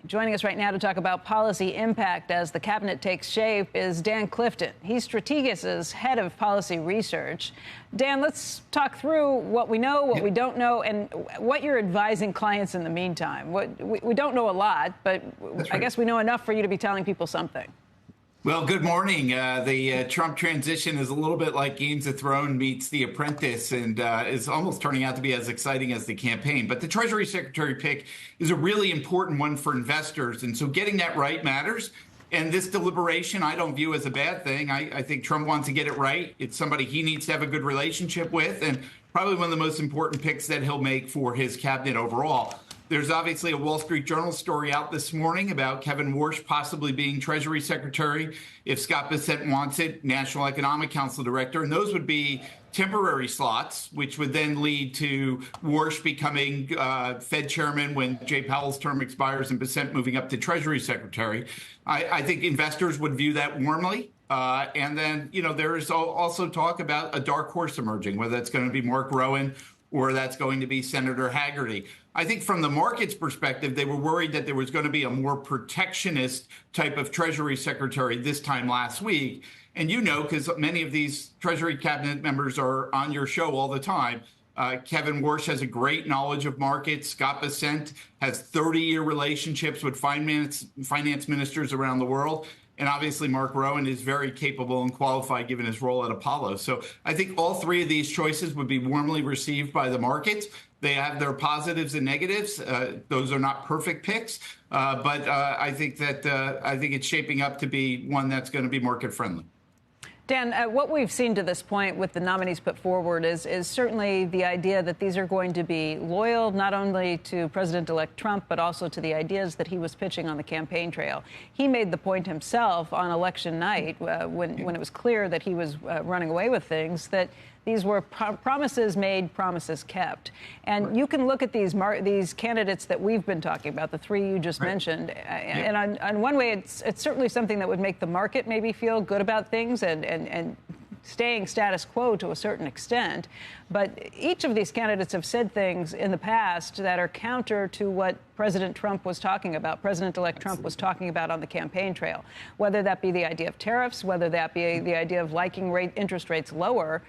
Joining us right now to talk about policy impact as the cabinet takes shape is Dan Clifton. He's Strategas' head of policy research. Dan, let's talk through what we know, what we don't know, and what you're advising clients in the meantime. We don't know a lot, but I guess we know enough for you to be telling people something. Well, good morning. The Trump transition is a little bit like Games of Thrones meets The Apprentice, and is almost turning out to be as exciting as the campaign. But the Treasury Secretary pick is a really important one for investors, and so getting that right matters. And this deliberation, I don't view as a bad thing. I think Trump wants to get it right. It's somebody he needs to have a good relationship with, and probably one of the most important picks that he'll make for his cabinet overall. There's obviously a Wall Street Journal story out this morning about Kevin Warsh possibly being Treasury Secretary if Scott Bessent wants it, National Economic Council Director. And those would be temporary slots, which would then lead to Warsh becoming Fed Chairman when Jay Powell's term expires and Bessent moving up to Treasury Secretary. I think investors would view that warmly. And then, there is also talk about a dark horse emerging, whether that's going to be Mark Rowan or that's going to be Senator Hagerty. I think from the market's perspective, they were worried that there was going to be a more protectionist type of Treasury Secretary this time last week. And because many of these Treasury cabinet members are on your show all the time, Kevin Warsh has a great knowledge of markets. Scott Bessent has 30-year relationships with finance ministers around the world. And obviously, Mark Rowan is very capable and qualified given his role at Apollo. So I think all three of these choices would be warmly received by the markets. They have their positives and negatives. Those are not perfect picks, but I think it's shaping up to be one that's going to be market friendly. Dan, what we've seen to this point with the nominees put forward is certainly the idea that these are going to be loyal not only to President-elect Trump, but also to the ideas that he was pitching on the campaign trail. He made the point himself on election night when it was clear that he was running away with things, that these were promises made, promises kept. And you can look at these candidates that we've been talking about, the three you just mentioned, and on one way, it's certainly something that would make the market maybe feel good about things and staying status quo to a certain extent. But each of these candidates have said things in the past that are counter to what President Trump was talking about, President-elect Trump was talking about on the campaign trail, whether that be the idea of tariffs, whether that be the idea of liking interest rates lower.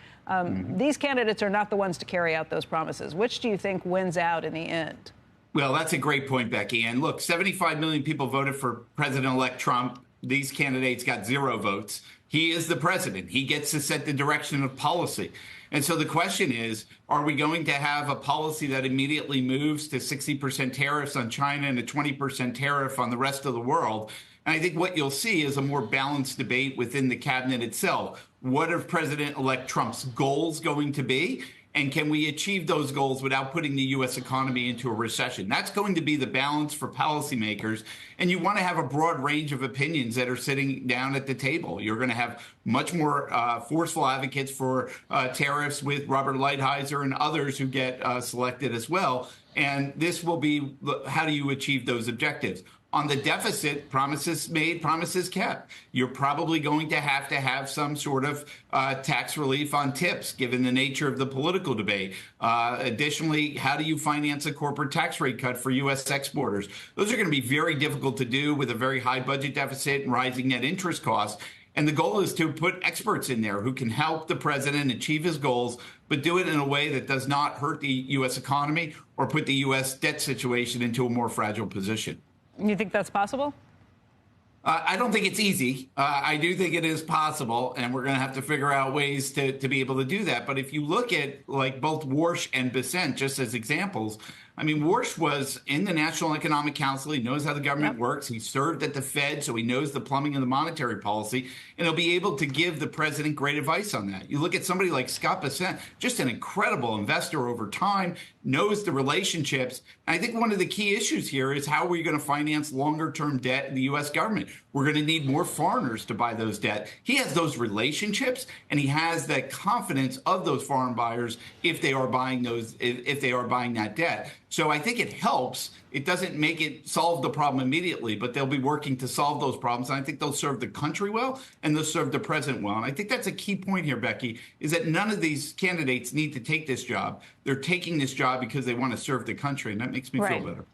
These candidates are not the ones to carry out those promises. Which do you think wins out in the end? Well, that's a great point, Becky. And look, 75 million people voted for President-elect Trump. These candidates got 0 votes. He is the president. He gets to set the direction of policy. And so the question is, are we going to have a policy that immediately moves to 60% tariffs on China and a 20% tariff on the rest of the world? And I think what you'll see is a more balanced debate within the cabinet itself. What are President-elect Trump's goals going to be? And can we achieve those goals without putting the U.S. economy into a recession? That's going to be the balance for policymakers. And you want to have a broad range of opinions that are sitting down at the table. You're going to have much more forceful advocates for tariffs with Robert Lighthizer and others who get selected as well. And this will be, how do you achieve those objectives? On the deficit, promises made, promises kept. You're probably going to have some sort of tax relief on tips, given the nature of the political debate. Additionally, how do you finance a corporate tax rate cut for U.S. exporters? Those are going to be very difficult to do with a very high budget deficit and rising net interest costs. And the goal is to put experts in there who can help the president achieve his goals, but do it in a way that does not hurt the U.S. economy or put the U.S. debt situation into a more fragile position. You think that's possible? I don't think it's easy. I do think it is possible, and we're going to have to figure out ways to be able to do that. But if you look at both Warsh and Bessent, just as examples, I mean, Warsh was in the National Economic Council. He knows how the government works. He served at the Fed, so he knows the plumbing of the monetary policy, and he'll be able to give the president great advice on that. You look at somebody like Scott Bessent, just an incredible investor over time, knows the relationships. And I think one of the key issues here is how are we going to finance longer-term debt in the U.S. government? We're going to need more foreigners to buy those debt. He has those relationships, and he has that confidence of those foreign buyers if they are buying that debt. So I think it helps. It doesn't make it solve the problem immediately, but they'll be working to solve those problems. And I think they'll serve the country well, and they'll serve the president well. And I think that's a key point here, Becky, is that none of these candidates need to take this job. They're taking this job because they want to serve the country, and that makes me feel better.